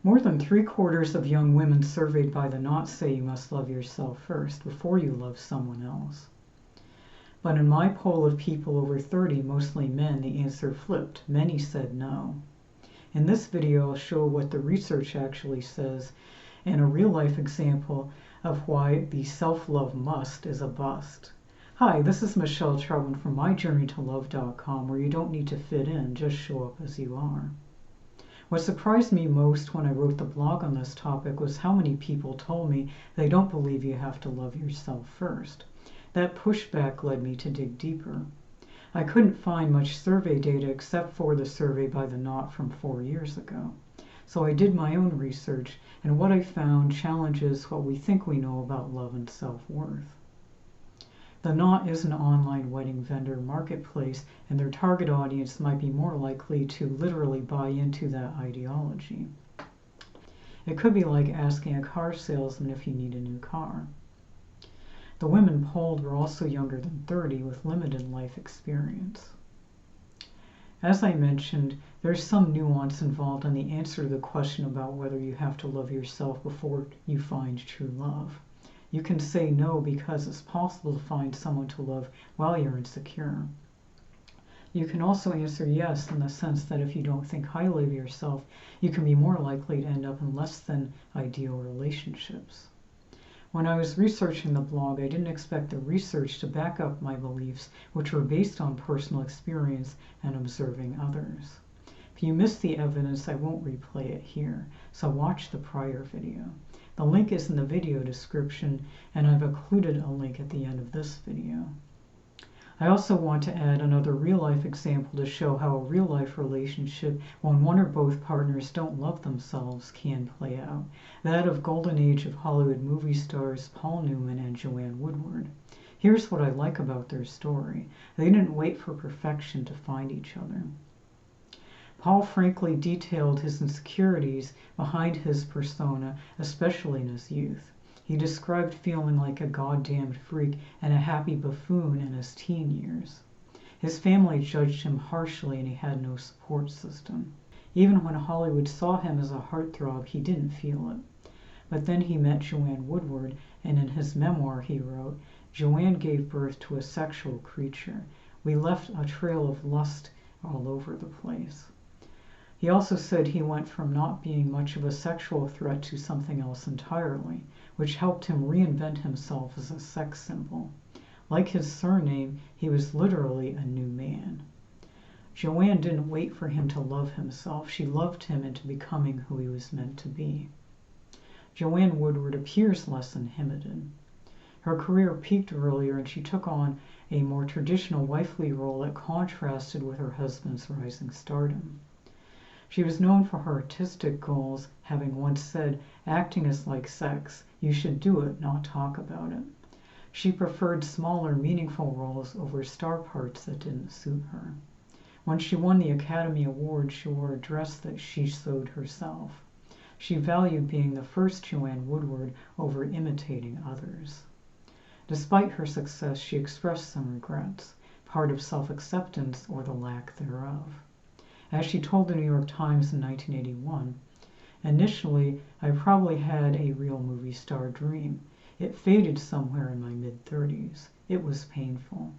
More than 3/4 of young women surveyed by the Knot say you must love yourself first before you love someone else. But in my poll of people over 30, mostly men, the answer flipped. Many said no. In this video, I'll show what the research actually says and a real-life example of why the self-love must is a bust. Hi, this is Michelle Troutman from MyJourneyToLove.com, where you don't need to fit in, just show up as you are. What surprised me most when I wrote the blog on this topic was how many people told me they don't believe you have to love yourself first. That pushback led me to dig deeper. I couldn't find much survey data except for the survey by the Knot from 4 years ago. So I did my own research, and what I found challenges what we think we know about love and self-worth. The Knot is an online wedding vendor marketplace, and their target audience might be more likely to literally buy into that ideology. It could be like asking a car salesman if you need a new car. The women polled were also younger than 30 with limited life experience. As I mentioned, there's some nuance involved in the answer to the question about whether you have to love yourself before you find true love. You can say no because it's possible to find someone to love while you're insecure. You can also answer yes in the sense that if you don't think highly of yourself, you can be more likely to end up in less than ideal relationships. When I was researching the blog, I didn't expect the research to back up my beliefs, which were based on personal experience and observing others. If you missed the evidence, I won't replay it here, so watch the prior video. The link is in the video description, and I've included a link at the end of this video. I also want to add another real-life example to show how a real-life relationship, when one or both partners don't love themselves, can play out. That of golden age of Hollywood movie stars Paul Newman and Joanne Woodward. Here's what I like about their story. They didn't wait for perfection to find each other. Paul frankly detailed his insecurities behind his persona, especially in his youth. He described feeling like a goddamned freak and a happy buffoon in his teen years. His family judged him harshly and he had no support system. Even when Hollywood saw him as a heartthrob, he didn't feel it. But then he met Joanne Woodward, and in his memoir he wrote, "Joanne gave birth to a sexual creature. We left a trail of lust all over the place." He also said he went from not being much of a sexual threat to something else entirely, which helped him reinvent himself as a sex symbol. Like his surname, he was literally a new man. Joanne didn't wait for him to love himself. She loved him into becoming who he was meant to be. Joanne Woodward appears less inhibited. Her career peaked earlier, and she took on a more traditional wifely role that contrasted with her husband's rising stardom. She was known for her artistic goals, having once said, "Acting is like sex. You should do it, not talk about it." She preferred smaller, meaningful roles over star parts that didn't suit her. When she won the Academy Award, she wore a dress that she sewed herself. She valued being the first Joanne Woodward over imitating others. Despite her success, she expressed some regrets, part of self-acceptance or the lack thereof. As she told the New York Times in 1981, "Initially, I probably had a real movie star dream. It faded somewhere in my mid-30s. It was painful.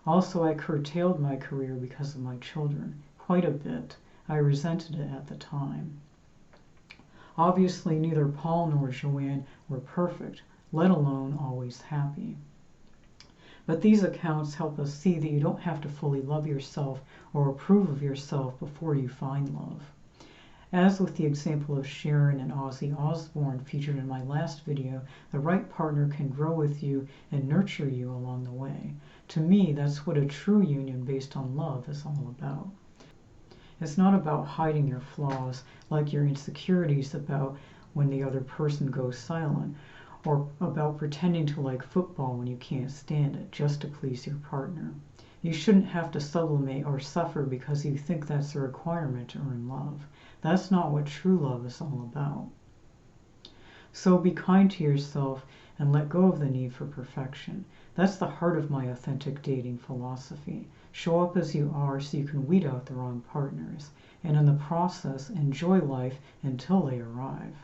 Also, I curtailed my career because of my children. Quite a bit. I resented it at the time." Obviously, neither Paul nor Joanne were perfect, let alone always happy. But these accounts help us see that you don't have to fully love yourself or approve of yourself before you find love. As with the example of Sharon and Ozzy Osbourne featured in my last video, the right partner can grow with you and nurture you along the way. To me, that's what a true union based on love is all about. It's not about hiding your flaws like your insecurities about when the other person goes silent, or about pretending to like football when you can't stand it just to please your partner. You shouldn't have to sublimate or suffer because you think that's a requirement to earn love. That's not what true love is all about. So be kind to yourself and let go of the need for perfection. That's the heart of my authentic dating philosophy. Show up as you are so you can weed out the wrong partners, and in the process, enjoy life until they arrive.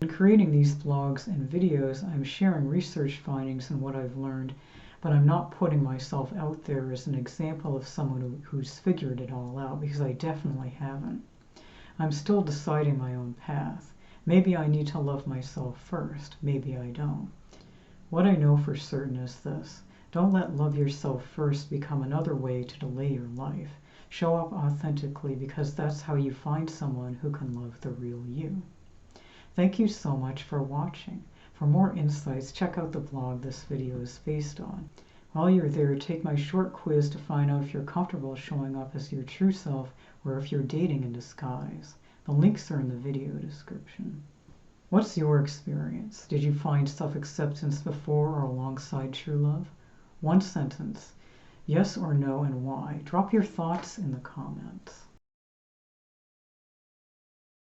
In creating these blogs and videos, I'm sharing research findings and what I've learned, but I'm not putting myself out there as an example of someone who's figured it all out, because I definitely haven't. I'm still deciding my own path. Maybe I need to love myself first, maybe I don't. What I know for certain is this: don't let love yourself first become another way to delay your life. Show up authentically, because that's how you find someone who can love the real you. Thank you so much for watching. For more insights, check out the blog this video is based on. While you're there, take my short quiz to find out if you're comfortable showing up as your true self or if you're dating in disguise. The links are in the video description. What's your experience? Did you find self-acceptance before or alongside true love? One sentence, yes or no, and why. Drop your thoughts in the comments.